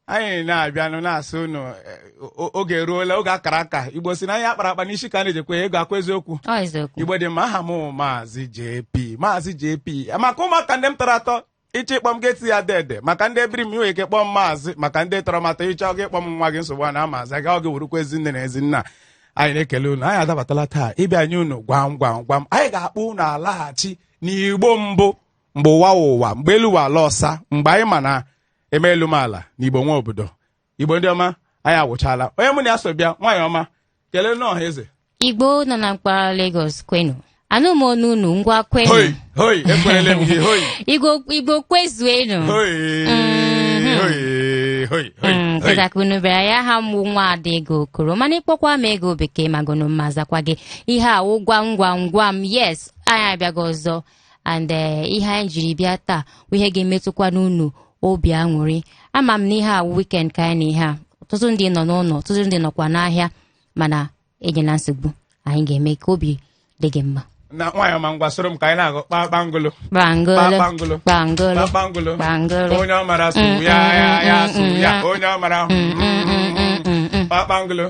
anyị na-abịanụ na-asụ unu oge eruola oge akara aka Igbo si na anyị akpara akpa n'isi ka na-ejekwa ego akwa eziokwu Igbo dị mma aha m Maazị JP maka ụmụaka ndị m tọrọ atọ ịchọ ịkpọ m geti ya dede maka ndị ebiri m iwe ike kpọọ m maazị maka ndị tọrọ mata ịchọ gị ịkpọ m nwa gị nsogbu a na maazị aga oge werukwa ezinne na ezinna anyị na-ekele unu anyị adabatala taa ịbịa nye unu gwam gwam gwam anyị ga-akpọ unu alaghachi n'Igbo mbụ mgbe ụwa mgbe elu ụwa ala ọsa mgbe anyị ma na eme elu m ala n'Igbo nwa obodo Igbo ndị ọma anyị agwụchala onye mụ na ya so bịa nwaanyị ọma kelee n'ọha eze Igbo nọ na mpaghara Lagos kwenu anụmọnụ unu ngwa kwenu hoi ekwerele m gị hoi Igbo kwezuenu kụtakunu bịara ya ha mgbu nwa ada ego koro mana ịkpọkwa m ego bekee magono mma zakwa gị ihe awụ gwam gwam gwam yes anyị abịago ọzọ and ihe anyị jiri bịa taa bụ ihe ga-emetụkwa n'unu obi aṅụrị ama m na ihe a weekend ka anyị na ihe a ọtụtụ ndị nọ n'ụlọ ọtụtụ ndị nọkwa n'ahịa mana enyela nsogbu anyị ga-eme ka obi dị gị mma na nwaanyị ọma ngwa soro m ka anyị na-agụ kpakpangolo onye ọ mara sụ ya sụ ya onye ọ mara kpakpangolo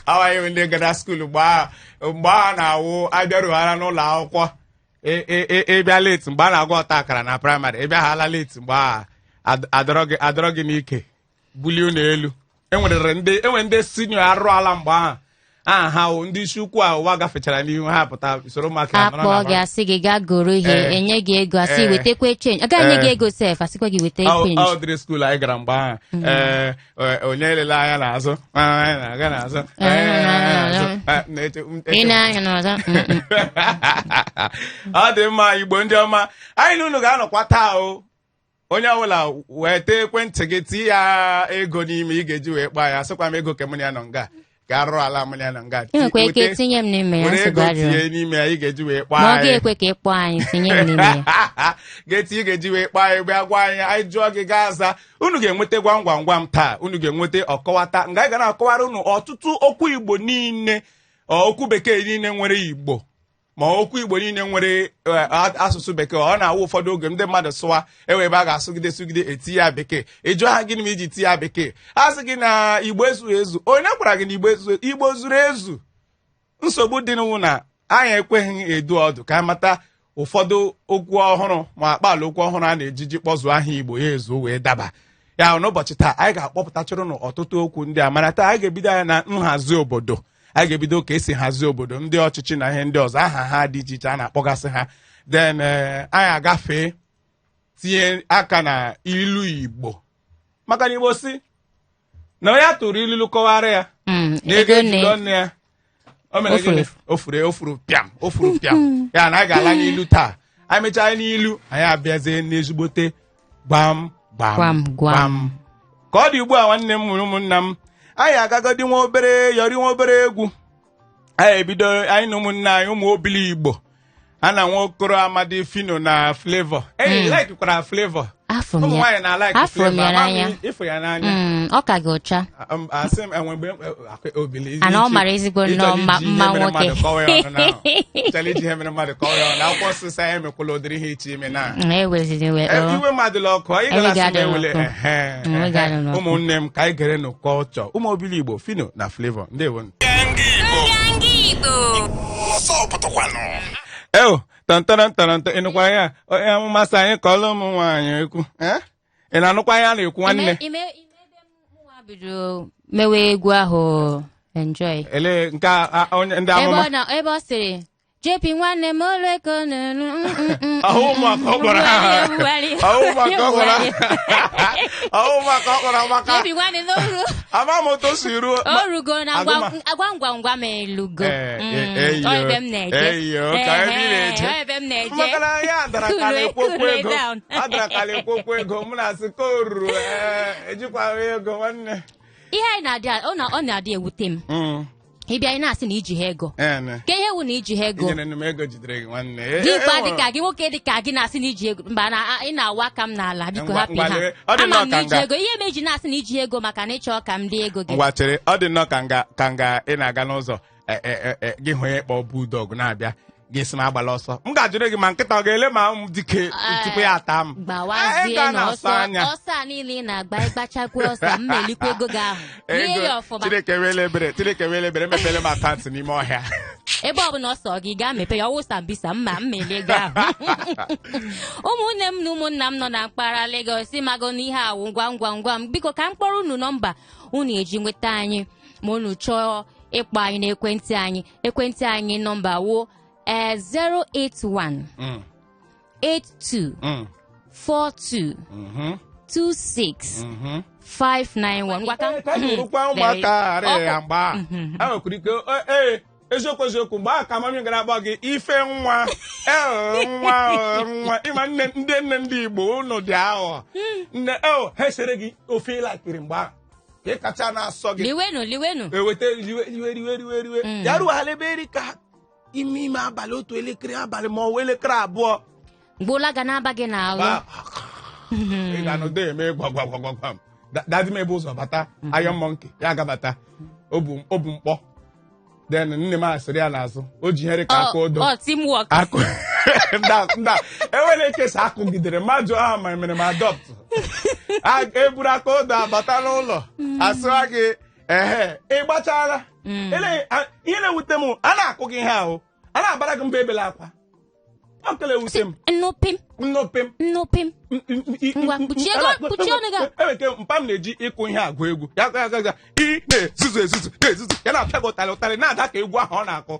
awaghị ndị gara skuulu mgbe a na-awụ abịarughara n'ụlọ akwụkwọ ịbịa leti mgbe a na-agụ ọta akara na praịmarị ịbịa hala leti mgbe a adọrọ gị n'ike bulie unu elu enwere ndị sinio arụ ala mgbe ahụ aha ndị isi ukwu a ụwa gafechara n'ihu ha pụta soro maka akpọ gị asị gị gaa goro ihe enye gị ego asị wetekwe chenji aga enye gị ego sef asịkwa gị weta chenji ọ dịrị skuul anyị gara mgbe ahụ onye elele anya n'azụ na-aga n'azụ ọ dị mma Igbo ndị ọma anyị na unu ga-anọkwa taa o onye ọbụla weta ekwentị gị tie ya ego n'ime ị ga-eji wee kpaa ya sịkwa m ego kemụna ya nọ nga ga-arụ ala m ya na nga tinye m n'ime ya tinye n'ime ya ị ga-eji wee kpaa ma ọ ga-ekwe ka ị kpọọ anyị tinye m n'ime ya ga-eti ị ga-eji wee kpaa ya bịa gwa anyị anyị jụọ gị gaa aza unu ga-enweta gwam gwam gwam taa unu ga-enweta ọkọwata nga anyị ga na-akọwara unu ọtụtụ okwu Igbo niile okwu bekee niile nwere Igbo ma okwu Igbo niile nwere asụsụ bekee ọ na-awụ ụfọdụ oge ndị mmadụ sụwa ewe ebe a ga-asụgide eti ya bekee ịjụ ha gịnị ma iji ti ya bekee a sị gị na Igbo ezughị ezu onye gwara gị na Igbo zuru ezu nsogbu dị n'ụwa na anyị ekweghị edu ọdụ ka mata ụfọdụ okwu ọhụrụ ma akpaala okwu ọhụrụ a na-ejiji kpọzuo aha Igbo ya ezu wee daba ya n'ụbọchị taa anyị ga-akpọpụtachụrụ n'ọtụtụ okwu ndị a mana taa anyị ga-ebido anya na nhazi obodo anyị ga-ebido ka esi hazie obodo ndị ọchịchị na ihe ndị ọzọ aha ha dị iche iche a na-akpọgasị ha then anyị agafee tinye aka na ilu Igbo maka na Igbo si na onye tụrụ ilulu kọwara ya na-ego ejidọ nne ya o mere gịnị ofuru pịam ya na anyị ga-ala n'ilu taa anyị mechaa n'ilu anyị abịazie n'ezigbote gwam gwam gwam ka ọ dị ugbu a nwanne m nwere ụmụnna m anyị agagodi nwa obere egwu anyị ebido anyị na ụmụnna anyị ụmụ obili Igbo a na nwa okoro Amadi Fino na Flavor laikikwara Flavor ụmụ nwaanyị na-alaiki Flavor ịfụ ya n'anya ọ ka gị ụcha asị m enwegbe obili ana ọ mara ezigbo nnọọ mma nwoke chọrọ iji ihe mere mmadụ kọwa ya na akwụkwọ nsọ ya emekwala ụdịrị ihe iche ime na iwe mmadụla ọkụ anyị ga-asị ewele ụmụnne m ka anyị gere n'ụkọlchọ ụmụ obili Igbo Fino na Flavor ndewo tọntọrọntọrọntọ ịnụkwa ya onye amụmasị anyị kọọrọ ụmụ nwaanyị ekwu ị na-anụkwa ya na-ekwu nwanne bido mewe egwu ahụ enjoy ele nke ndị amụma ebe ọ sịrị JP nwanne m olu eko ọhụmaka ọ gwara maka ama m otu si ruo o rugo na gwam gwam gwam elugo ebe m na-eje maka na ya adara kala ekwokwu ego m na-asị ka o ruru ejikwa ego nwanne ihe anyị ọ na-adị ewute m ịbịa anyị na-asị na iji ha ego ka ihe wụ na iji ha ego dịkwa dịka gị nwoke dịka gị na-asị na iji ego mba ị na-awa aka m n'ala biko hapụ ha ama m na iji ego ihe meji na-asị na iji ego maka na ịchọ ka m dị ego gị ngwa chere ọ dị nnọọ ka nga ị na-aga n'ụzọ gị hụ onye kpọ bulldog na-abịa ga-esi m agbala ọsọ m ga-ajụrụ gị ma nkịta ọ ga-ele ma m dike tupu ya ata m gbawazie n'ọsọ a niile na-agba ịgbachakwa ọsọ m melikwa ego gị ahụ lie ya ọfụma. Chineke wele ebere mepere m akaụntụ n'ime ọhịa ebe ọ bụla ọsọ gị gaa mepe ya ọwụ Sambisa mma mmeli ego ahụ. Ụmụnne m na ụmụnna m nọ na mpaghara Lagos mago n'ihe awụ gwam gwam gwam biko ka m kpọrọ unu nọmba unu eji nweta anyị ma unu chọọ ịkpọ anyị n'ekwentị anyị. Ekwentị anyị nọmba wo 081 82 42 26 591. Ngwaka ụmụaka arịa mgba enwekwara ike eziokwu mgbe aka mami gara agba gị ife nwa ịma ndị nne ndị Igbo unu dị aghọ nne ha esere gị ofe ịlakiri mgbe ahụ ị kacha na-asọ gị liwenu eweta riwe ya ruhala ebe eri ka ime abalị otu elekere abalị ma ọ wee elekere abụọ mgbola ga na-aba gị n'ahụ ị ga-anọdụ eme gwagwagwagwam dadi m ebe ụzọ bata Iron Monkey ya gabata obu mkpọ then nne m asịrị ya n'azụ o ji here ka aka odo teamwork nda enwere ekesa akụgidere mmadụ ahụ ma mere m adopt eburu aka odo abata n'ụlọ asịwa gị ịgbachara ihe na-ewute m a na-akụ gị ihe ahụ a na-abara gị mba ebela akwa ọ kele ewute m nnopim ngwa kpuchie ọnụ gị. Eweke mpa m na-eji ịkụ ihe agụ egwu ya ị na-ezuzu ya na-apịa gị ụtarị na-ada ka egwu ahụ ọ na-akụ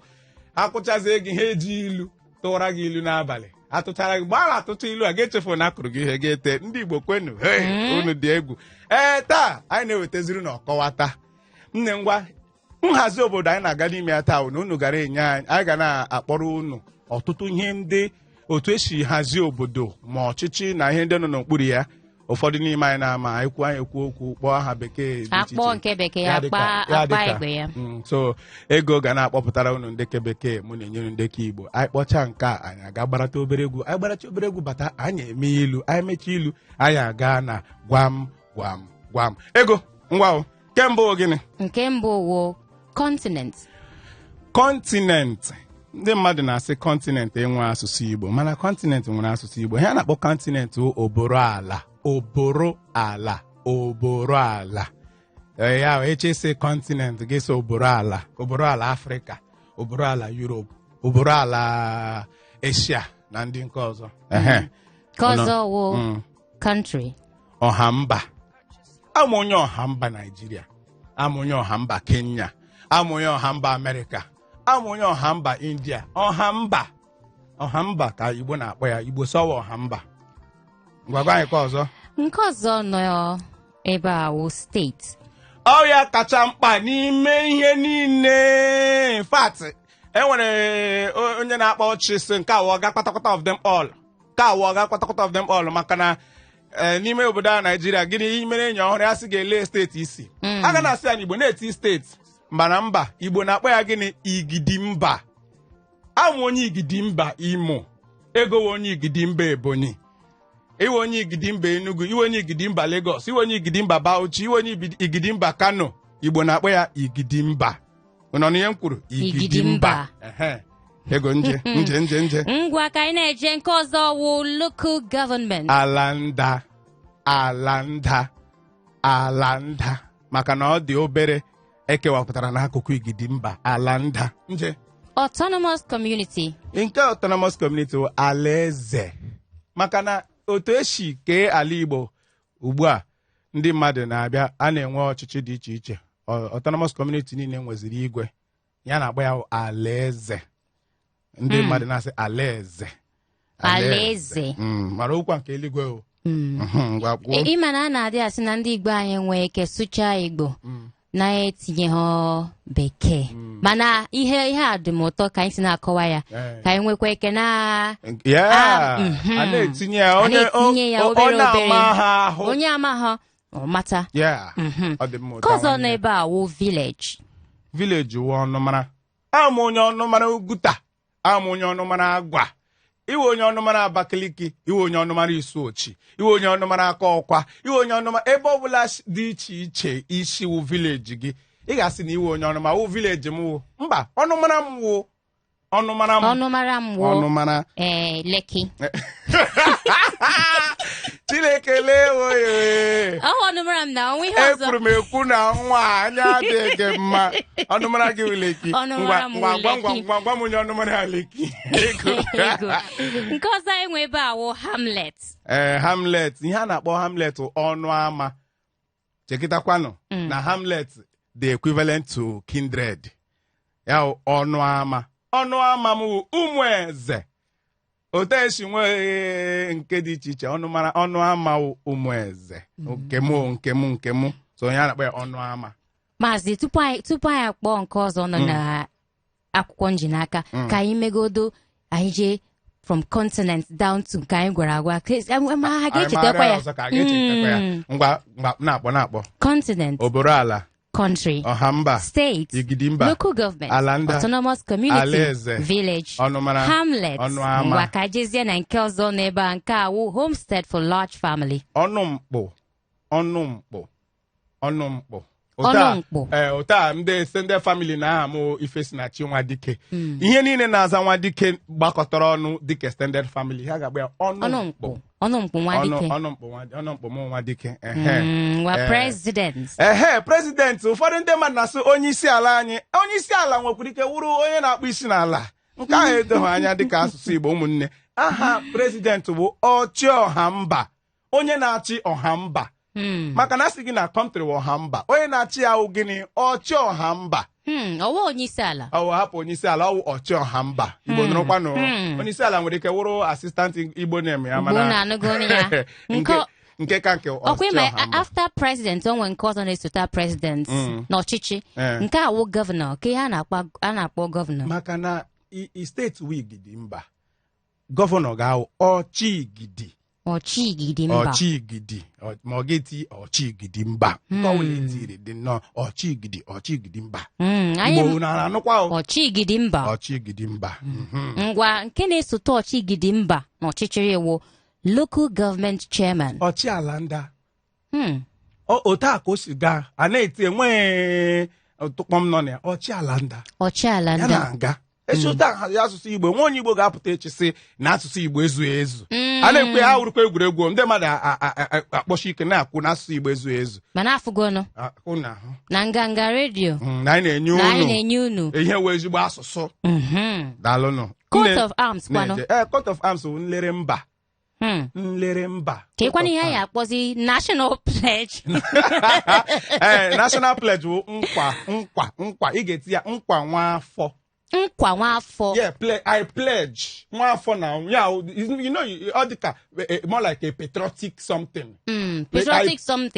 akụchazie gị ha eji ilu tụwara gị ilu n'abalị atụchara gị mgbe a na-atụcha ilu a ga-echefu na akụrụ gị ihe ga-ete ndị Igbo kwenu unu dị egwu taa anyị na-ewetaziri na ọkọwata nne ngwa nhazi obodo anyị na-aga n'ime ya taa na unu gara enye anyị ga na-akpọrọ unu ọtụtụ ihe ndị otu esi hazie obodo ma ọchịchị na ihe ndị nọ n'okpuru ya ụfọdụ n'ime anyị na-ama anyị ekwu okwu kpọọ aha bekee akpọ nke bekee akpa igwe ya so ego ga na-akpọpụtara unu ndeke bekee mụ na-enyere ndeke Igbo anyị kpọcha nke a anyị aga gbarata obere egwu anyị gbaracha obere egwu bata anyị eme ilu anyị mecha ilu anyị aga na gwam gwam gwam ego ngwa kembụ gịnị nke mbụ wo kọntinent ndị mmadụ na-asị kọntinent enwe asụsụ Igbo mana kọntinent nwere asụsụ Igbo ihe a na-akpọ kọntinent oboro ala ya echesi kọntinent ga-esi oboro ala Afrịka oboro ala Europe oboro ala Asia na ndị nke ọzọ country ọhamba ama onye ọhamba Naịjirịa ama onye ọhamba Kenya ama onye ọhamba Amerịka ama onye ọhamba India ọhamba ka Igbo na-akpọ ya Igbo sọwa ọhamba ngwagwa anyị ka ọzọ nke ọzọ nọ ebe a wụ steeti ọ ya kacha mkpa n'ime ihe niile fact enwere onye na-akpọ ọchị si nke awọ ga kpatakpata of them all maka na n'ime obodo a Naịjirịa gịnị mere enyi ọhụrụ ya sị ga-ele steeti isi a ga na-asị ya na Igbo na-eti steeti mba Igbo na-akpọ ya gịnị Igidimba amụ onye Igidimba Imo ego onye Igidimba Ebonyi iwe onye Igidimba Enugu iwe onye Igidimba Lagos iwe onye Igidimba Bauchi iwe onye Igidimba Kano Igbo na-akpọ ya Igidimba ụnọ n'ihe m kwuru Igidimba ego nje ngwa ka anyị na-eje nke ọzọ wụ local government ala nda maka na ọ dị obere ekewapụtara n'akụkụ Igidimba ala nda nje autonomous community nke autonomous community bụ alaeze maka na otu esi kee ala Igbo ugbu a ndị mmadụ na-abịa a na-enwe ọchịchị dị iche iche autonomous community niile nweziri igwe ya na-agba ya alaeze ndị mmadụ na-asị alaeze mara okwu nke eluigwe ịma na a na-adị asị na ndị Igbo anyị nwee ike sụchaa Igbo na-etinye ha bekee mana ihe a dị m ụtọ ka anyị si na-akọwa ya ka anyị nwekwa ike a na-etinye ya obere onye amaghị ọmata ka ọzọ n'ebe a wụ village wụ ọnụmara ama onye ọnụmara Uguta ama onye ọnụmara Agwa iwe onye ọnụmara Abakaliki iwe onye ọnụmara Isuochi iwe onye ọnụmara Akaọkwa iwe onye ọnụmara ebe ọbụla dị iche iche isi wụ vileji gị ị ga-asị na iwe onye ọnụmara wụ vileji m wụ mba ọnụmara m wụ ọnụmara m ọnụmara m wo ọnụmara Lekki Chineke lewe ọnụmara m na onwe ihe ọzọ ekwuru m ekwu na nwa anya adịghị mma ọnụmara gị Lekki ngwa m onye ọnụmara Lekki ego nke ọzọ enwe ebe a wụ Hamlet Hamlet ihe a na-akpọ Hamlet ọnụ ama chekịtakwanụ na Hamlet the equivalent to kindred ya ọnụ ama m ụmụ eze otu esi nwee nke dị iche iche ọnụ ama ụmụ eze nke m so onye a na-akpọ ya ọnụ ama Maazị tupu anyị akpọọ nke ọzọ nọ na akwụkwọ njinaka ka anyị megodo anyị jee from continent down to nke anyị gwara agwa ha ga-echetakwa ya ngwa na-akpọ continent obodo ala country ọhamba state igidimba local government alanda autonomous community alaeze village ọnụmara hamlet ọnụama ngwa ka jezie na nke ọzọ n'ebe a nke awụ homestead for large family ọnụmkpụ ụta ndị extended family na aha m Ifesinachi Nwadike ihe niile na-aza Nwadike gbakọtara ọnụ dịka extended family ha ga-agba ya ọnụmkpụ m Nwadike president ụfọdụ ndị mmadụ na-asị onye isi ala anyị onye isi ala nwekwara ike wụrụ onye na-akpụ isi n'ala nke ahụ edoghị anya dịka asụsụ Igbo ụmụnne aha president bụ ọchịọha mba onye na-achị ọha mba maka na asị gị na kọntrị ọha mba onye na-achị ya wụ gịnị ọchịọha mba ọwụ onye isi ala ọwụ hapụ onye isi ala ọwụ ọchịọha mba Igbo nụrụkwanụ onye isi ala nwere ike wụrụ asistant Igbo na-eme ya mana nke ka nke ọkwa after president onwe nke ọzọ na-esote president n'ọchịchị nke awụ gọvanọ ka ihe a na-akpọ gọvanọ maka na steeti wigidi mba gọvanọ ga-awụ ọchịgidi ma ọ ga-eti ọchịgidi mba nke ọbụla etiri dị nnọọ ọchịgidi mba Igbo na-anụkwa ọchịgidi mba ngwa nke na-esote ọchịgidi mba n'ọchịchịrị iwu local government chairman ọchịalanda otu a ka o si gaa a na-eti enweghị tụkpọm nọ na ya ọchịalanda ya na-aga echota nhazi asụsụ Igbo nwa onye Igbo ga-apụta echi sị na asụsụ Igbo ezughị ezu a na-ekwe ha wurukwa egwuregwu ndị mmadụ akpọchi ike na-akwụ n'asụsụ Igbo ezughị ezu mana afụgonụ na nganga redio na anyị na-enye unu ihe wee ezigbo asụsụ daalụnụ coat of arms kwanụ coat of arms bụ nlere mba ka ịkwana ihe anyị akpọzi national pledge national pledge bụ nkwa ị ga-eti ya nkwa nwafọ yeah I pledge nwafọ na ọ dịka more like a patriotic something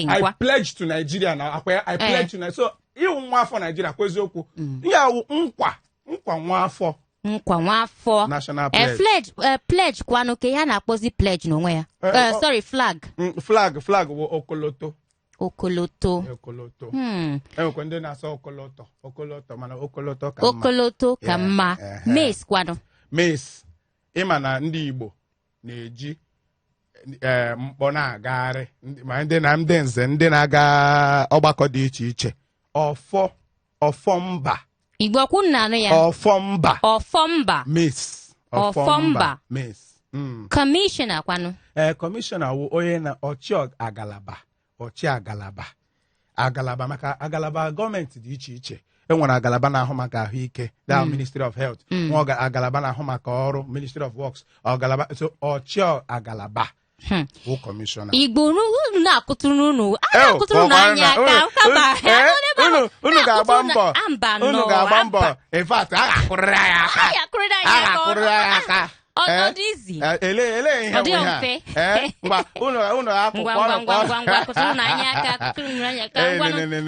I pledge to Nigeria na I pledge to Nigeria so ịwụ nwafọ Nigeria kwa eziokwu ya wụ nkwa nwafọ national pledge kwanụ ka ihe a na-akpọzi pledge n'onwe ya sorry flag bụ okoloto enwekwa ndị na-asọ okoloto mana okoloto ka mma mace kwanụ mace ịma na ndị Igbo na-eji mkpọ na-agagharị ma ndị nze ndị na-aga ọgbakọ dị iche iche ọfọ mba Igbo kwu nna anụ ya ọfọ mba mace mace kọmishọna kwanụ kọmishọna wụ onye na agalaba maka agalaba gọọmenti dị iche iche enwere agalaba na-ahụ maka ahụike Ministry of Health nwa agalaba na-ahụ maka ọrụ Ministry of Works agalaba wụ kọmishọna Igbo unu na-akụtụrụ unu n'anya aka unu ga-agba mbọ in fact a ga-akụrịrị anyị aka ele ihe ngwa unu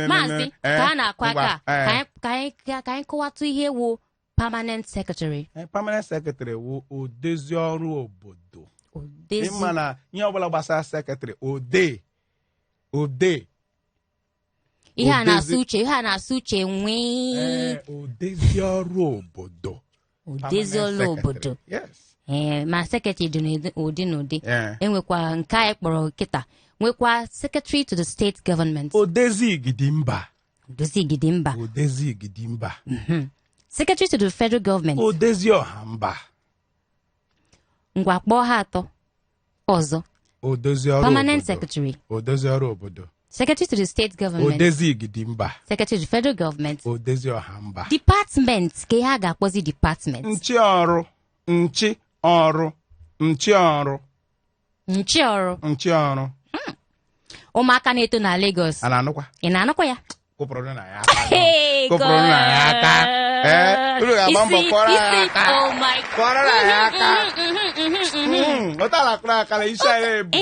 maazị ka a na-akụ aka ka anyị kọwatụ ihe wụ permanent secretary wụ odezi ọrụ obodo ịma na ihe ọbụla gbasara secretary ode ihe a na-asụ uche nwee odezi ọrụ obodo ma sekretary dị n'ụdị n'ụdị enwekwa nke anyị kpọrọ kịta nwekwa secretary to the state government odezi igidi mba Secretary to the federal government. Odezi ọha mba. Ngwa kpọọ ha atọ. Ọzọ. Odezi ọrụ Permanent obodo. secretary. Odezi ọrụ obodo. Secretary to the state government. Odezi igidi mba. Secretary to the federal government. Odezi ọha mba. Department. Ka ihe a ga-akpọzi department. Nchi ọrụ. Nchi ọrụ. Nchi ọrụ. Nchi ọrụ. Nchi ọrụ. Ụmụaka na-eto na Lagos. A na-anụkwa? Ị na-anụkwa ya? Kụpụrụ na ya aka. Hey, Kụpụrụ na ya aka. Unu ga-agba mbọ kọrọ ya aka. Oh my God. Kọrọ na ya aka. Ụtala kụrụ akara isi anyị ebu.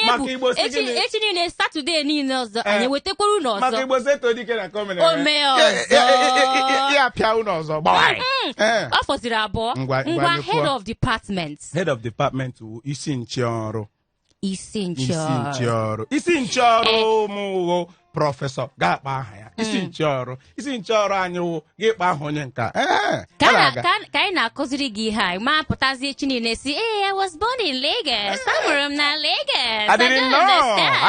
Maka Igbo si gịnị? Echi niile Saturday niile ọzọ anyị wetakwara unu ọzọ. Maka Igbo si eto dike na kọmene. O mee ọzọ. Ya pịa unu ọzọ gbawara. Ọ fọsiri abụọ. Ngwa head of department. Head of department wụ isi nche ọrụ. Isi nche Isi ọrụ. nche ọrụ. Isi nche ọrụ mụ prọfesọ ga-akpa aha ya. Isi nche ọrụ. Isi nche ọrụ anyị wụ ga-ekpa aha onye nka. Ka anyị na-akụziri gị ihe a ma pụtazie echi niile si I was born in Lagos. Amụrụ m na Lagos. I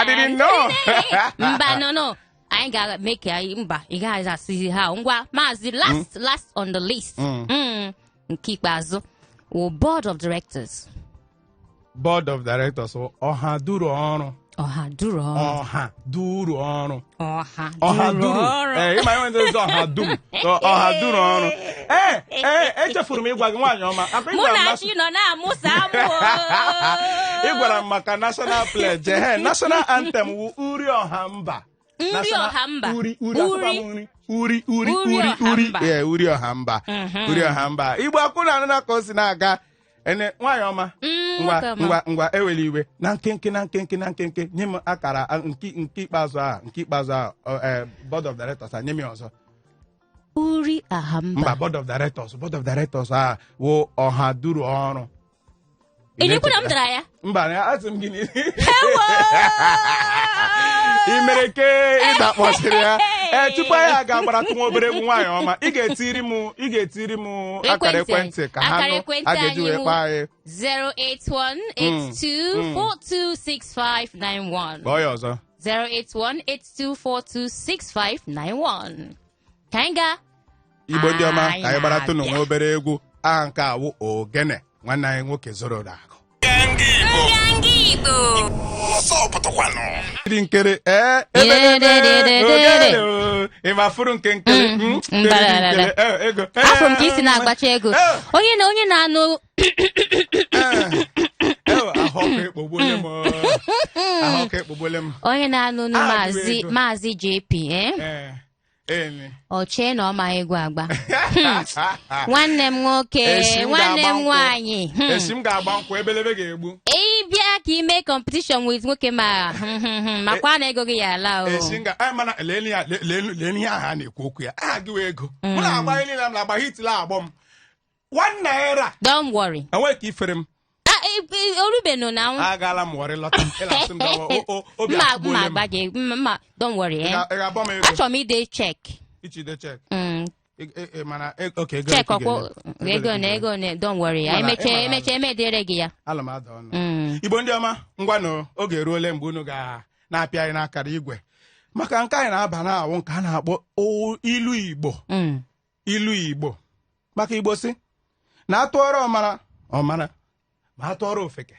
didn't know. Mba no. Anyị ga-eme ka mba ị gaghị asịzi ha ngwa maazị last on the list. Nke ikpeazụ wụ board of directors. Board of directors ọha duru ọrụ. Ọha duru ọrụ. Ọha duru ọrụ. Ọha duru ọrụ. Ịma ihe ndị ọha dum. Ọha duru ọrụ. Echefuru m ịgwa gị nwaanyị ọma. Mụ na chi nọ na-amụsa amụ. Ị gwara m maka national pledge. National anthem wụ uri ọha mba. Nri ọha mba. Uri ọha mba. Uri ọha mba. Igbo akwụ na anụ na ka o si na-aga. Ene nwaanyị ọma. Ngwa eweli iwe na nkenke nye m akara nke ikpeazụ a board of directors nye m ọzọ. Uri ọha mba. Mba board of directors a wụ ọha duru ọrụ. Ịnekwu na m dara ya? Mba na asị m gịnị. I mere ke ịdakpọsịrị ya. Tupu anyị ga-agbaratụ nwa obere egwu nwaanyị ọma ị ga-etiri m akara ekwentị ka ha nụ a ga-eji wee kpaa anyị 08182426591 kpọọ ya ọzọ 08182426591 ka anyị gaa Igbo ndị ọma ka anyị gbaratụ nwa obere egwu aha nke awụ ogene nwanne anyị nwoke zoro n'akụ dị nkere ịma furu nke nkere ego afọ m ka isi na-agbacha ego onye na-anụ onye na-anụ maazị JP Oche na ọma egwu agba nwanne m nwoke nwanne m nwaanyị esi m ga-agba nkwụ ebelebe ga-egbu ịbịa ka ime competition with nwoke makwa na ego gị ya ala o mana lee ihe aha na-ekwu okwu ya aha gị wee ego mụ na-agba ihe niile m na-agba hitila agbọ m 1 naira don't worry enweghị ka ifere m orubenu na agaala m wọrị lọta ịlasị m gawa obi akụgbole m don't worry achọrọ m ide check ichide check mana check ọkwụ ego na don't worry emecha emedere gị ya ala m ada ọnụ Igbo ndị ọma ngwanụ oge eruole mgbe unu ga-na-apịa anyị n'akara igwe maka nke anyị na-aba na-awụ nke a na-akpọ ilu Igbo maka Igbo si na-atụọrọ ọmara ma atụọrọ ofeke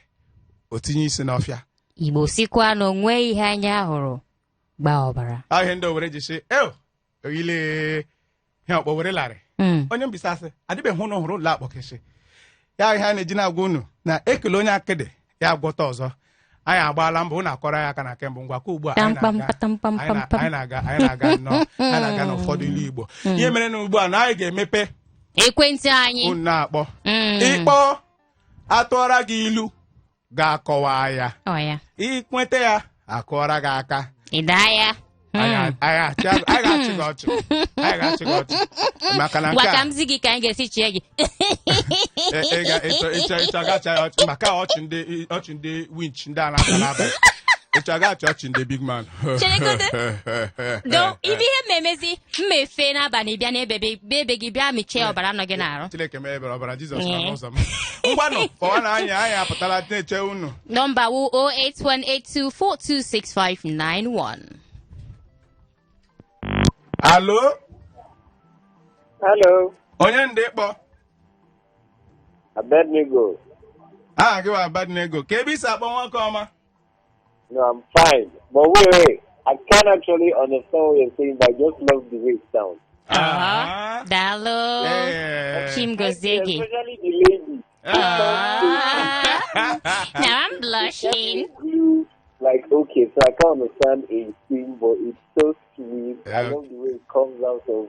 o tinye isi n'ọfịa Igbo sikwa na onwe ihe anya hụrụ gbaa ọbara ahịa ndị owere ji si oyile ihe ọkpọ were larị onye mbisa asị adịbeghị ụnụ hụrụ ụlọ akpọkeshi ya ihe a na-eji na-agwa unu na ekele onye akịdị ya agwọta ọzọ anyị agbaala mbọ unu akọrọ ya aka na kemgbe ngwa ka ugbu a anyị na-aga n'ụfọdụ ilu Igbo ihe mere na ugbu a na anyị ga-emepe ekwentị anyị unu na-akpọ ịkpọ atụọra gị ilu ga-akọwa ya ikweta ya akọwara gị aka ịda ya anyị ga-achị gị ọchị maka na nke a m zi gị ka anyị ga-esi chie gị ịchagacha ya ọchị maka ọchị ndị winch ndị a na-aka n'abalị ịchagacha ọchị ndị big man ibe ihe mmemezi mmefe n'abalị bịa n'ebe gị bịa mechie ọbara nọ gị n'arụ Chineke mebere ọbara Jizọs n'ụzọ m ngwanụ kọwa na anyị apụtala na-eche unu nọmba wụ 08182426591 Hello? Hello. Onye ndị kpọ? Abednego. Gị wa Abednego. Ka ebe isi akpọ nwoke ọma? No, I'm fine. But wait. I can't actually understand what you're saying, but I just love the way it sounds. Dalo. Chimgozegi. Especially the lady. Now I'm blushing. Like, okay, so I can't understand a thing, but it's so sweet. I love the way it comes out of...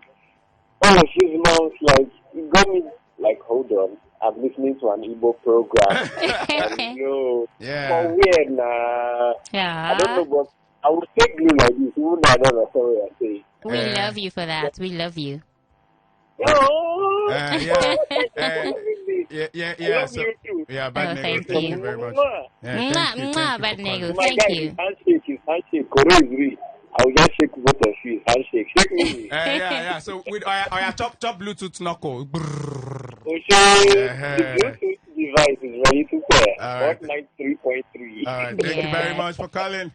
Oh, she's moms, like, it got me, like, hold on. I'm listening to an Igbo program. And, for weird, nah. Yeah. I don't know, but I would take you like this, even though I don't understand what you're saying. We love you for that. We love you. Oh! Yeah. So, yeah, Abednego, thank thank you. you very much. Abednego, My thank guy, you. handshake. Koro is real. I will just shake both of you. Handshake. Shake me. Yeah. So with our chop Bluetooth knuckle. Okay. The Bluetooth device is ready to pair. 193.3. All right. Thank you very much for calling.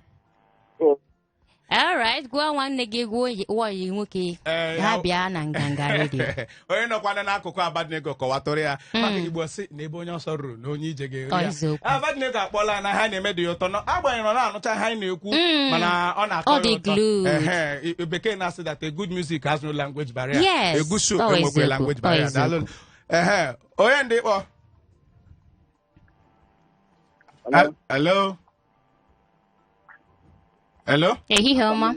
All right, gwa nwanne gị gwa yi nwoke ha bịa na nganga radio. Onye nọkwana n'akụkụ Abednego kọwatụrụ ya maka Igbo si na ebe onye ọsọ ruru na onye ije ga-eri ya. Abednego akpọla na ha na-eme dị ụtọ agbanyeghị na ọ na-anụcha ha na-ekwu mana ọ na-atọ ya ụtọ. Bekee na-asị that a good music has no language barrier. Yes, a good show enwekwe language barrier. Daalụ. Onye ndị kpọ? Hello? Hello? Ehihie ọma.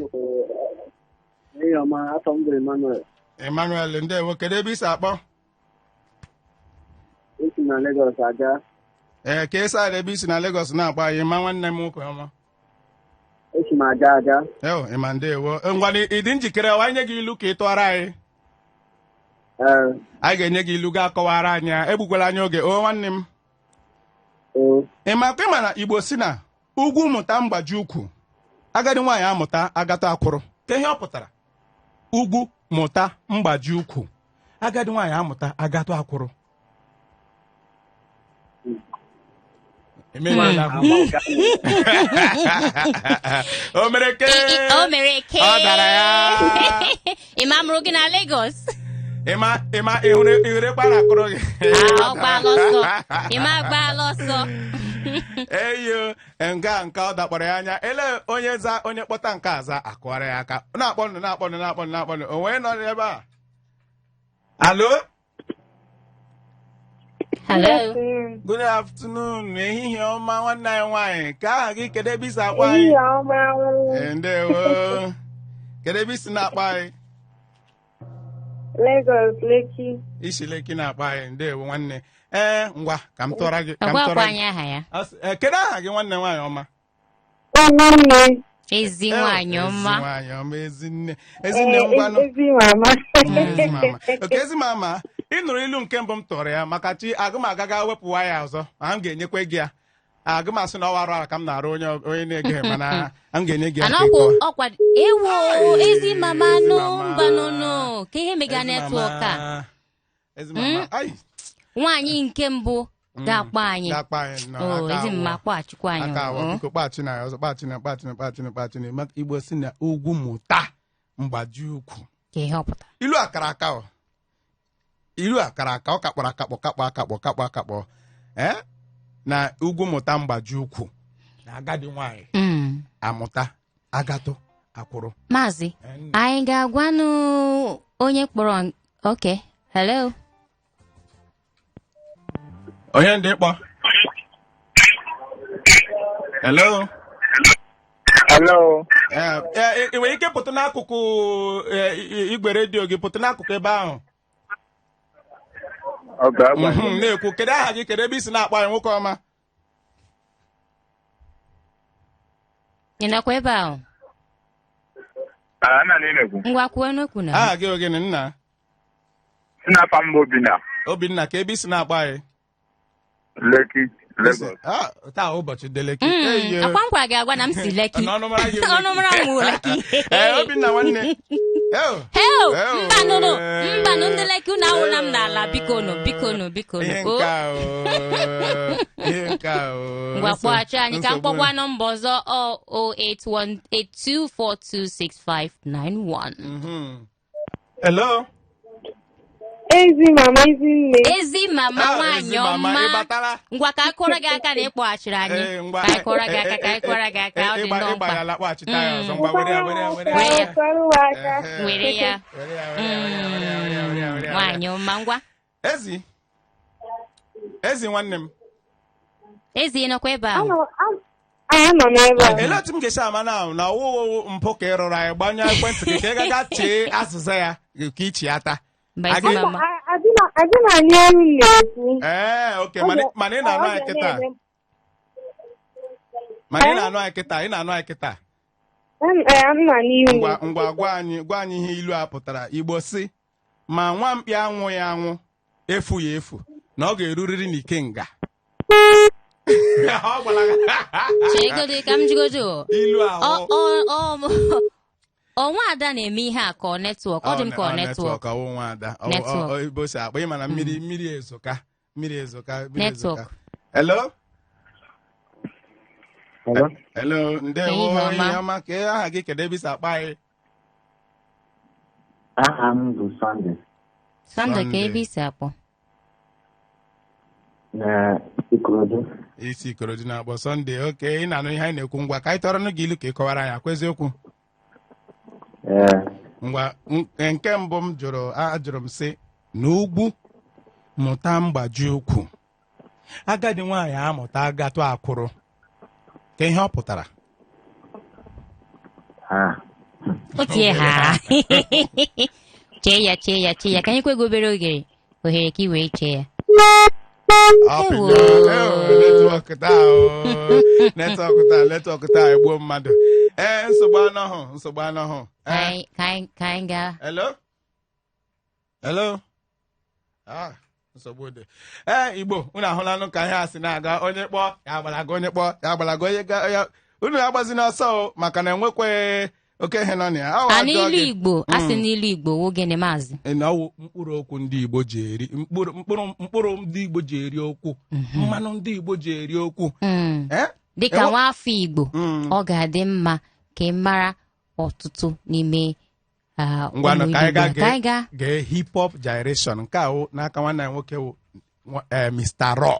Ehihie ọma, afọ m bụ Emmanuel. Emmanuel, ndewo. Kedu ebe isi akpọ? Esi na Lagos aga. Ka esi ala ebe isi na Lagos na-akpọ anyị ma nwanne m nwoke ọma. Esi m aga. Ịma ndewo. Ngwa ịdị njikere anyị nye gị ilu ka ị tụọrọ anyị. Anyị ga-enye gị ilu ga-akọwara anyị ya. Egbukwala anyị oge. Nwanne m. Ịma na Igbo si na ugwu mụta mgbaji ukwu. Agadi nwaanyị amụta agata akwụrụ. Ka ihe ọ pụtara? Ugwu mụta mgbaji ukwu. Agadi nwaanyị amụta agata akwụrụ. O mere ke. Ọ dara ya. Ịma mụrụ gị na Lagos. Ịma ihure kpara akụrụ gị. Ọ gbaala ọsọ. Ịma gbaala ọsọ. Eyo nke ọ dakpọrọ ya anya ele onye kpọta nke aza akụwara ya aka na-akpọnụ onwe nọ n'ebe a. Hello. Good afternoon. Ehihie ọma nwanne anyị nwaanyị ka aha gị kedu ebe isi akpọ anyị? Ndewo. Kedu ebe isi na-akpọ anyị? Lagos, Lekki. Isi Lekki na-akpọ anyị. Ndewo nwanne. Ngwa ka m tụọra gị. Kedu aha gị nwanne nwaanyị ọma? Nwanne. Ezi nwaanyị ọma. Ezinne ngwanụ. Ezi mama. Ezi mama. Ị nụrụ ilu nke mbụ m tụrụ ya maka chi agụmaga ga wepụwa ya ọzọ ma m ga-enyekwa gị ya. Agụmasị na ọwa arụ ala ka m na-arụ onye na-ege mana m ga-enye gị ya. Ewo ezi mama nụ ka ihe mega netwọk a. Ezi mama. Nwaanyị nke mbụ ga-akpọ anyị. Ezi mma kpọghachikwa anyị. Kpọghachi na ọzọ kpọghachi na Igbo si na ugwu mụta mgbaji ukwu. Ka ihe ọpụta. Ilu akara aka ọ kakpọrọ akakpọ na ugwu mụta mgbaji ukwu na agadi nwaanyị amụta agatụ akwụrụ. Maazị anyị ga-agwanụ onye kpọrọ. Okay, hello. Onye ndị kpọ? Hello. Ị nwere ike pụta n'akụkụ igwe redio gị pụta n'akụkụ ebe ahụ. Na-ekwu kedu aha gị kedu ebe isi na-akpọ anyị nwoke ọma? Ị nọkwa ebe ahụ? Ngwa kwuo n'okwu na. Aha gị ogene nna? Nna Pambo Obinna ka ebe isi na-akpọ anyị? Lekki, Lagos. Taa ụbọchị dị Lekki. Akwa m gwara gị agwa na m si Lekki. Ọnụ mara m Lekki. Obinna nwanne. Mbanụ ndị Lekki unu awụla m n'ala biko. Ihe nke ahụ. Ngwa kpọghachi anyị ka m kpọkwa nọmba ọzọ 08182426591. Hello. Ezi mama Ezinne. Ezi mama nwanyị ọma. Ngwa ka akụrụ gị aka na ịkpọghachiri anyị. Ka ịkụrụ gị aka, ka ịkụrụ gị aka, ọ dị nnọọ mkpa. Were ya. Nwanyị ọma ngwa. Ezi nwanne m. Ezi nọkwa ebe ahụ. Anọ m ebe a. Ele otu m ga-esi ama na ọwụwụ mpụ ka ị rụrụ anyị gbanye ekwentị gị ka ị gaga chee azịza ya ka ichi ata. Ezi mama. Adị na anyị ọrụ na-ekwu. Okay, mana ị na-anụ anyị kịta. Mana ị na-anụ anyị kịta, ị na-anụ anyị kịta. Nna n'ihu. Ngwa gwa anyị ihe ilu a pụtara. Igbo si ma nwa mkpi anwụ ya anwụ efu ya efu na ọ ga-eruriri n'ike nga. Chegodo ka m jigodo. Ilu ahụ. Ọnwa ada na-eme ihe a ka ọ netwọk. Ọ dị m ka ọ netwọk. Ọ nwa ada. Ibo si akpa ịma na mmiri ezoka. Netwọk. Hello? Hello, ndewo ihe ọma ka aha gị kedu ebe isi akpa anyị? Aha m bụ Sunday. Sunday ka ebe isi akpọ? Na Ikorodu. Isi Ikorodu na-akpọ Sunday. Okay, ị na-anụ ihe anyị na-ekwu ngwa ka anyị tọrọ gị ilu ka ị kọwara anyị akwa eziokwu. Ngwa nke mbụ m ajụrụ m sị n'ugwu mụta mgbaji ukwu agadi nwaanyị amụta agatụ akwụrụ ka ihe ọ pụtara. Otie ha. Chee ya ka anyị kwe obere ohere ka ị wee chee ya. Netwọk taa egbuo mmadụ. Nsogbu anọhụ. Ka anyị gaa. Hello? Nsogbu dị. Igbo, unu ahụlanụ ka ihe a si na-aga onye kpọọ ya agbalaga onye ga unu agbazi n'ọsọ maka na enwekwe oke ihe nọ na ya. N'ilu Igbo, asị n'ilu Igbo wogene maazị. Ọwụ mkpụrụ okwu ndị Igbo ji eri mkpụrụ ndị Igbo ji eri okwu, mmanụ ndị Igbo ji eri okwu. Dịka nwafọ Igbo, ọ ga-adị mma ka ị mara ọtụtụ n'ime ngwanụ ka anyị ga hip hop gyration nke ahụ n'aka nwanne anyị nwoke wụ Mr. Raw.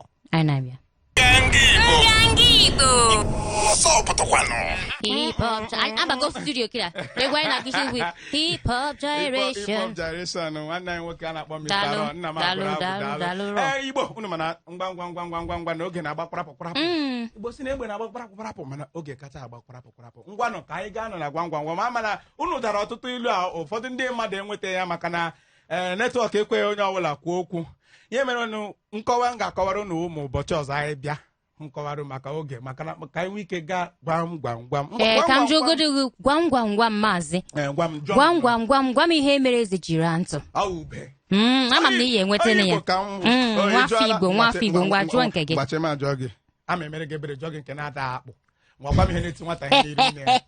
Hip hop abago studio kila egwu anyị na-agụsi with hip hop gyration nwanne anyị nwoke a na-akpọ Mr. Raw. Nna m abụrụ Igbo unu mana ngwa n'oge na-agba kwarapụ. Igbo si na egbe na-agba kwarapụ mana oge kacha agba kwarapụ. Ngwanụ ka anyị gaa nọ na gwam gwam gwam ama na unu dara ọtụtụ ilu a ụfọdụ ndị mmadụ enweta ya maka na netwọk ekweghị onye ọbụla kwuo okwu. Ihe mere nkọwa m ga-akọwara unu ụmụ ụbọchị ọzọ anyị bịa nkọwarụ maka oge maka na ka anyị nwee ike gaa gwam gwam gwam. Ka m jụgodo gwam gwam gwam maazị. Gwam gwam gwam gwam ihe mere eze jiri ntụ. Ama m na ihe enweta na ya. Nwafọ Igbo ngwa jụọ nke gị. Gbache m ajụọ gị. Ama emere gị ebere jụọ gị nke na-ada akpụ. Ngwa m ihe na-eti nwata ihe na-eri nne ya.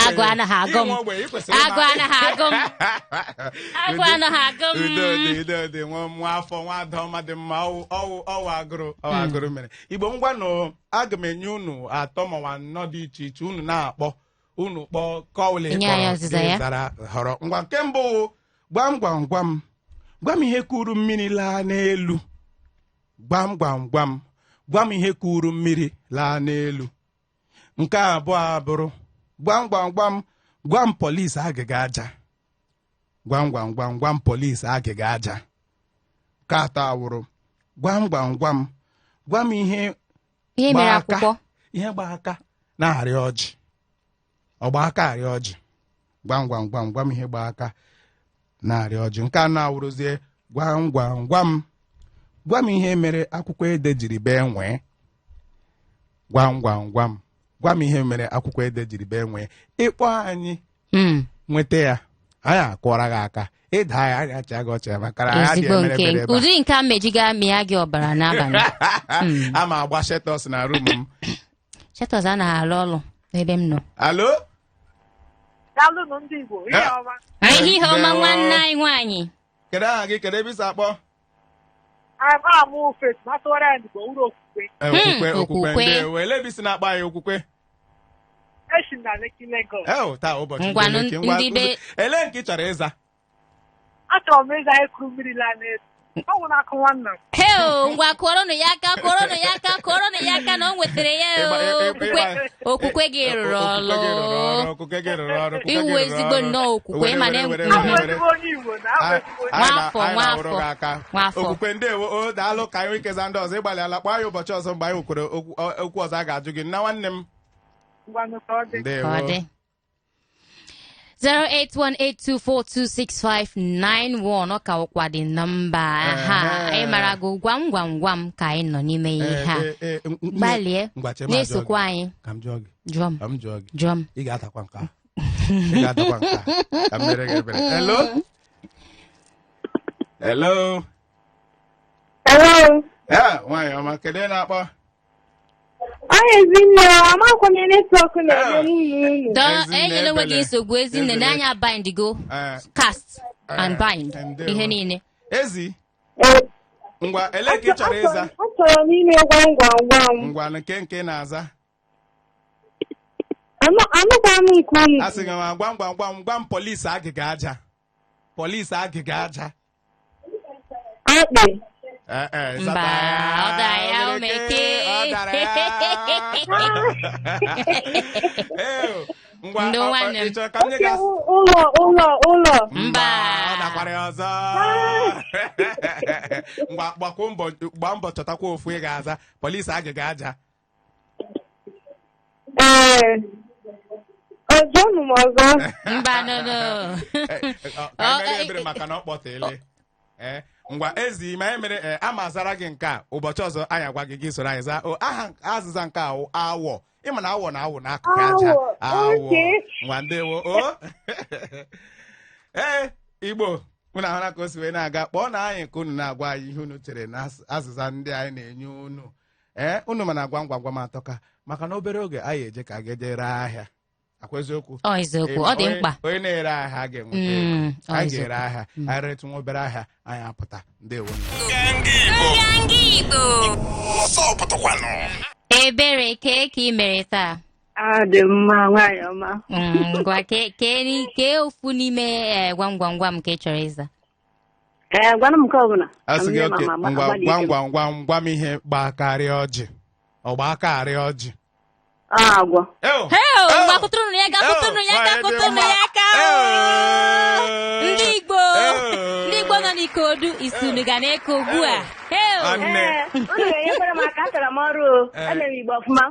Agụ anaghị agụ m. Udo dị nwa afọ nwa ada ọma dị mma ọwụ agụrụ mere. Igbo ngwanụ aga m enye unu atọ maọbụ anọ dị iche iche unu na-akpọ unu kpọọ kọwụlị zara họrọ. Ngwa nke mbụ gwam gwam gwam gwam ihe kuru mmiri laa n'elu. Gwam gwam gwam gwam ihe kuru mmiri laa n'elu. Nke abụọ abụrụ gwam gwam gwam gwam polisi agịga aja. Gwam gwam gwam gwam polisi agịga aja. Nke atọ awụrụ gwam gwam gwam gwam ihe mere akwụkwọ. Ihe gba aka na-arịa ọjị. Ọgba aka arịa ọjị. Gwam gwam gwam gwam ihe gba aka na-arịa ọjị. Nke anọ awụrụzie gwam gwam gwam gwam ihe mere akwụkwọ ede jiri bee nwee. Gwam gwam gwam gwam ihe mere akwụkwọ ede jiri bee nwee. Ịkpọ anyị nweta ya anyị akụọra gị aka ịda ya anyị achịa gị ọchị maka na anyị dị emere bere ebe ụdị nke a mejiga mịa gị ọbara n'abalị. Ama agba shetos na rum m. Shetos anaghị alụ ọrụ ebe m nọ. Alo? Daalụ ndị Igbo. Ihe ọma nwanne anyị nwaanyị. Kedu aha gị kedu ebe isi akpọ? Okwukwe ndewo. Ele ebe isi na-akpọ anyị Okwukwe? Esi na Lekki Lagos. Taa ụbọchị ngwanụ ndị be ele nke ị chọrọ ịza? achọrọ m ịga ịkụ mmiri la n'elu. Ọ nwụrụ akụ nwanna m. Heo, ngwa kụọrọnụ ya aka na o nwetara ya okwukwe gị rụrụ ọrụ. Iwu ezigbo nnọọ okwukwe mana nwafọ. Okwukwe ndewo daalụ ka anyị ikeza ndị ọzọ ịgbalị ala kpọọ anyị ụbọchị ọzọ mgbe anyị nwekwara okwu ọzọ a ga-ajụ gị nna nwanne m. Ndewo. 08182426591 ọ ka ụkwa dị nọmba ha anyị mara gị gwam gwam gwam ka anyị nọ n'ime ihe ha gbalịa na-esokwa anyị jụọ m ị ga-atakwa nke ka m mere gị ebere. Hello nwaanyị ọma kedu ị na-akpọ? Ezinne amakwa m netwọk na-eme n'ụlọ unu. Enyela onwe gị nsogbu Ezinne n'anya bind go cast and bind ihe niile. Ezi ngwa ele ka ị chọrọ ịza? Achọrọ m ime gwam gwam gwam. Ngwa nke na-aza Anụkwa m nke unu. asị gị ma gwam gwam gwam gwam polisi agịga aja. Akpị. Mba, ọ dara ya omeke. Ndị nwanne m. Ụlọ. Mba, ọ dakwara ya ọzọ. Gbaa mbọ chọtakwa ofu ị ga-aza polisi agịga aja. Ọjọọ m ọzọ. Mba nono. Ka mere ebere maka na ọ kpọtele. Ngwa ezi ma emere amazara gị nke a ụbọchị ọzọ anyị agwa gị soro anyị zaa aha azịza nke awọ ịma na awọ n'akụkụ aja awọ ngwa ndewo Igbo unu ahụra ka o si wee na-aga kpọọ na anyị ka unu na-agwa anyị ihe unu chere na azịza ndị anyị na-enye unu unu mana gwam gwam gwam atọka maka na obere oge anyị eje ka ga-eje ree ahịa akwa eziokwu eziokwu ọ dị mkpa onye na-ere ahịa ga-enweta anyị ga-ere ahịa anyị retụ nwa obere ahịa anyị apụta ndewo ebere kee ka ị mere taa dị mma nwaanyị ọma ngwa kee ofu n'ime gwam gwam gwam nke ị chọrọ ịza gwana m nke ọbụla asị gị oke ngwa gwam gwam gwam ihe gbakarịa ọjị ọgbakarịa ọjị agwọ ngwa kụtụrụ ya aka ndị Igbo nọ n'Ikodu Isunu ga na-eko ugbu a unu ga-enyekwara m aka achọrọ m ọrụ emere Igbo ọfụma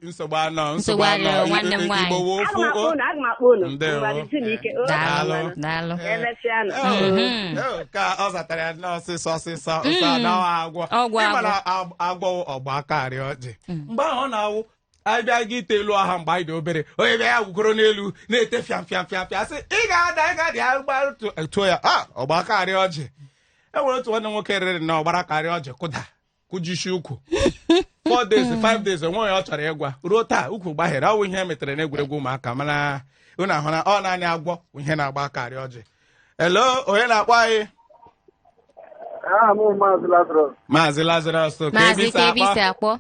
nsogbu anọ nwanne m nwaanyị aga m akpọ unu daalụ ka ọ zatara ya n'ọsịsọ anaghị agwọ ịmana agwọ ọgbakarị ọjị mgbe ahụ ọ na-awụ anyị bịa gị ite elu ọha mgbe anyị dị obere onye bịa ya gwugoro n'elu na-ete fịa sị ị ga-ada ya tụọ ya ọgbakarị ọjị enwere otu nwanne nwoke rere na ọgbarakarị ọjị kụjishi ukwu 4 days 5 days onwe ya ọ chọrọ ịgwa ruo taa ukwu gbaghere ọwụ ihe metere n'egwuregwu ụmụaka mana unu ahụ na ọ naanị agwọ ihe na-agbakarị ọjị. Hello onye na-akpọ anyị? Maazị Lazarus ka ebisi akpọ.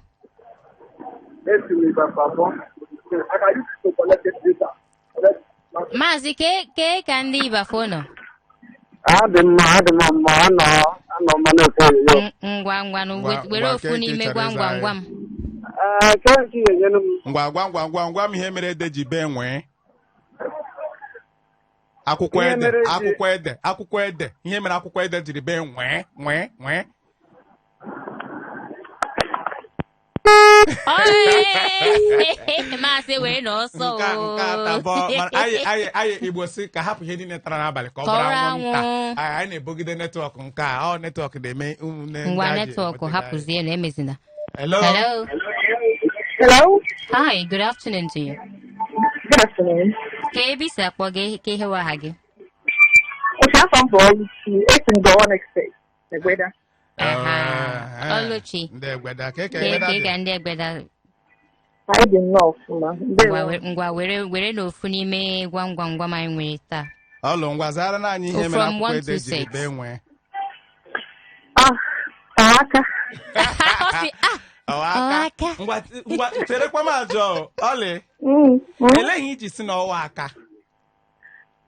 Maazị kee ka ndị Ibafo nọ adị mma anọ mmanụ ofe ngwa were ofu n'ime gwam gwam gwam ngwa gwam gwam ihe mere ede ji bee nwee akwụkwọ ede ihe mere akwụkwọ ede jiri bee nwee maasị wee n'ọsọ anyị Igbo si ka hapụ ihe niile tara n'abalị ka ọ bụrụ anwụnta anyị na-ebogide netwọk nke a netwọk na-eme ngwa netwọk hapụzie na emezina. Hello. Hi, good afternoon to you. Good afternoon. Ka ebe isi akpọ gị ka ihe wa aha gị? Oluchi. Ndị Egbeda ka ndị Egbeda ngwa were n'ofu n'ime gwam gwam gwam anyị nwere taa. Ọlụ ngwa zara na anyị ihe mere akwụkwọ ede jiri bee nwee. Aka. Ngwa terekwa m ajọ ọlị. Eleghị iji si n'ọwa aka.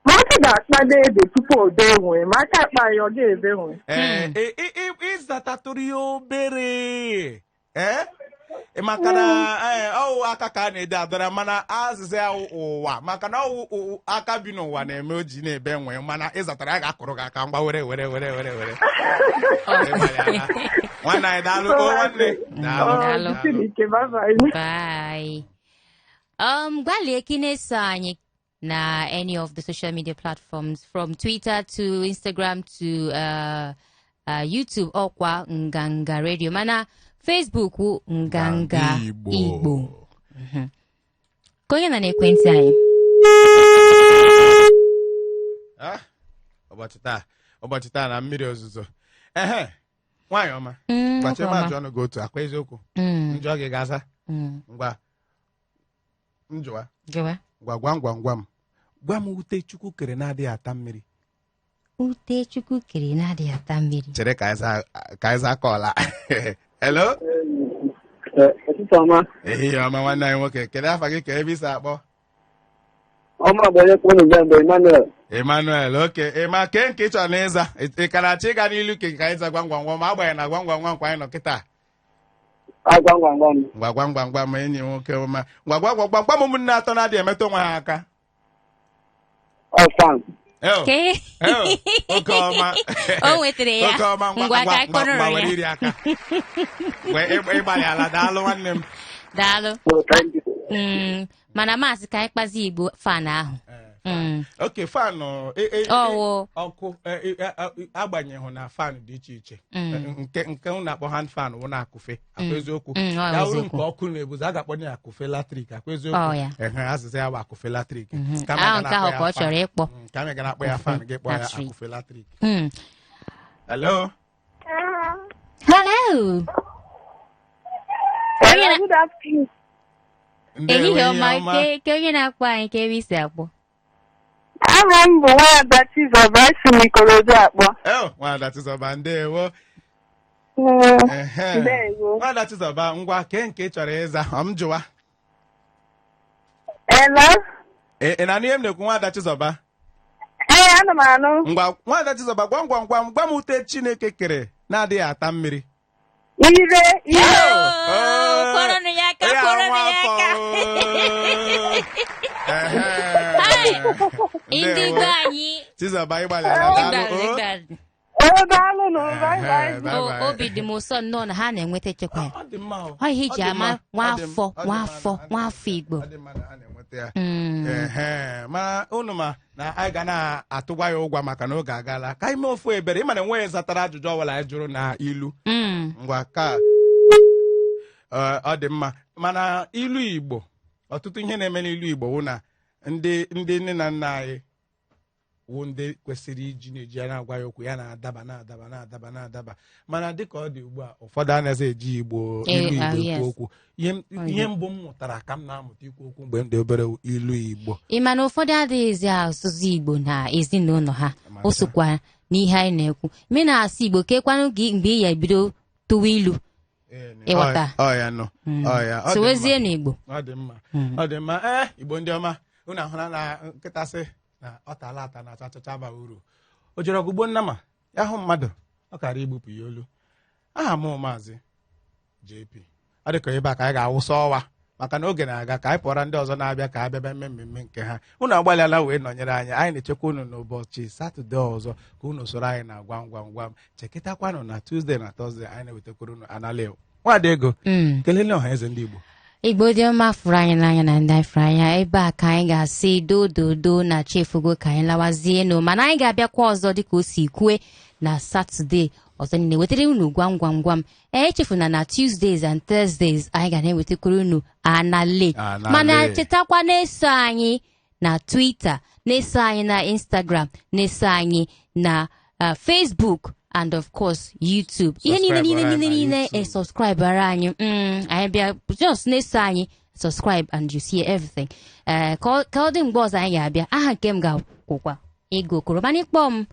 Aka ga-akpado ede tupu o dee nwe ma aka akpa ya ọ ga-ebe nwe. Ịzatatụrụ ya obere maka na ọwụ aka ka a na-ede adọra mana azịza ya ụwa maka na ọwụ aka bi n'ụwa na-eme oji na-ebe nwe mana ịzatara ya ga-akụrụ gị aka mgba were nwanne anyị daalụ nwanne Daalụ. Bye. Gbalịa ka ị na-eso anyị na any of the social media platforms from Twitter to Instagram to YouTube ọkwa Nganga Radio mana Facebook wụ Nganga Igbo. Ka onye na ekwentị anyị. ụbọchị taa na mmiri ozuzo nwaanyị ọma gbachi ebe ajụ ọnụ gị otu akwa eziokwu njọ gị ga-aza ngwa njụwa ngwa gwam gwam gwam gwa m ute Chukwu kere na-adịghị ata mmiri. Ute Chukwu kere na-adịghị ata mmiri. Chere ka anyị za kọla. Hello? Ehihie ọma nwanne anyị nwoke kedu afa gị ka ebe isi akpọ? Ọma bụ onye kwunu mgbe Emmanuel. Emmanuel, oke ịma ke nke ị chọrọ na ịza ị ka na-achọ ịga n'ilu ke ka anyị za gwam gwam gwam agbanyeghị na gwam gwam gwam kwa anyị nọ kịta. Gwam gwam gwam. Ngwa gwam gwam gwam enyi nwoke ọma ngwa gwam gwam gwam ụmụnne atọ na-adịghị emetụ onwe ha aka. Ọfan. Oke ọma. O nwetara ya. Oke ọma ngwa ka ịkpọrọ ya. Ngwa iri aka. Ịgbalị ala daalụ nwanne m. Daalụ. Mana maazị ka anyị kpazi Igbo fan ahụ. Okay, fan ọkụ agbanyeghị na fan dị iche iche nke ụ na-akpọ hand fan wụ na-akụfe akwa eziokwu ya wụrụ nke ọkụ na-ebuzi a ga-akpọ ya akụfe latrik akwa eziokwu azịza ya bụ akụfe latrik ka ọ chọrọ ịkpọ ka anyị ga na-akpọ ya fan gị kpọọ ya akụfe latrik. Hello. Hello. Good afternoon. Ehihie ọma ke onye na-akpọ anyị ka ebe isi akpọ. Aha m bụ Nwada Chizọba si m Ikorodu akpọ. Nwada Chizọba ndewo. Ndewo. Nwada Chizọba ngwa ke nke ị chọrọ ịza m jụwa. Hello. Ị na-anụ ihe m na-ekwu Nwada Chizọba? Ana m anụ. Ngwa Nwada Chizọba gwam gwam gwam gwa m ute Chineke kere na-adịghị ata mmiri. Ire. Kọrọnụ ya aka. Ndị gwa anyị. Chizọba ịgbalị ala obi dị m ụsọ nnọọ na ha na-enweta echekwa ya. Ọ ihe iji ama nwafọ Igbo. Ma unu ma na anyị ga na-atụgwa ya ụgwọ maka na oge agala ka anyị mee ofu ebere ịma na enweghị zatara ajụjụ ọbụla anyị jụrụ na ilu ngwa ka ọ dị mma mana ilu Igbo ọtụtụ ihe na-eme n'ilu Igbo wụ na ndị nne na nna anyị wụ ndị kwesịrị iji na-eji ya na-agwa ya okwu ya na-adaba mana dịka ọ dị ugbu a ụfọdụ anaghị eji ilu Igbo ekwu okwu ihe mbụ m mụtara ka m na-amụta ikwu okwu mgbe m dị obere ilu Igbo ị ma na ụfọdụ adịghịzi asụsụ Igbo na ezinụlọ ha o sokwa n'ihe anyị na-ekwu ime na-asụ Igbo kekwanụ gị mgbe ị ya ebido tụwa ilu ịghọta sowezie n'Igbo ọ dị mma Igbo ndị ọma unu ahụra na nkịta sị na ọ tala ata na achachacha bara uru o jere ọgụgbo nnama ya hụ mmadụ ọ kara igbupụ ya olu aha m maazị JP ọ dịka ebe a ka anyị ga-awụsa ọwa maka na oge na-aga ka anyị pụọra ndị ọzọ na-abịa ka abịaba mmemme nke ha unu agbalịala wee nọnyere anyị na-echekwa unu n'ụbọchị Satọde ọzọ ka unu soro anyị na gwam gwam gwam chekịtakwanụ na Tuesday na Thursday anyị na-ewetakwara unu anala Nwada Ego kelele ọha eze ndị Igbo dị ọma fụrụ anyị n'anya na ndị anyị fụrụ anya ebe a ka anyị ga-asị dododo na chefugo ka anyị lawazie nụ mana anyị ga-abịakwa ọzọ dịka o si kwue na Satọde ọzọ niile wetara unu gwam gwam gwam echefuna na Tuesdays and Thursdays anyị ga na-ewetakwara unu anale mana chetakwa na-eso anyị na Twitter na-eso anyị na Instagram na-eso anyị na Facebook and of course YouTube ihe niile subscribe ara anyị anyị bịa just na-eso anyị subscribe and you see everything ka ọ dị mgbe ọzọ anyị ga-abịa aha nke m ga-akwụkwa Ego Korobani kpọọ m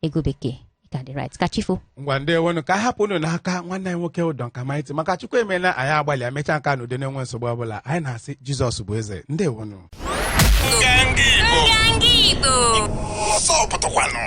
Ego Bekee ka dị right ka chifo ngwa ndewonu ka hapụ unu n'aka nwanne anyị nwoke ụdọ nka maịtị maka Chukwu emeela anyị agbalị emecha nka na ude na-enwe nsogbu ọbụla anyị na-asị Jizọs bụ eze ndewonu Nganga Igbo. Nganga Igbo. Ọsọ pụtakwanụ.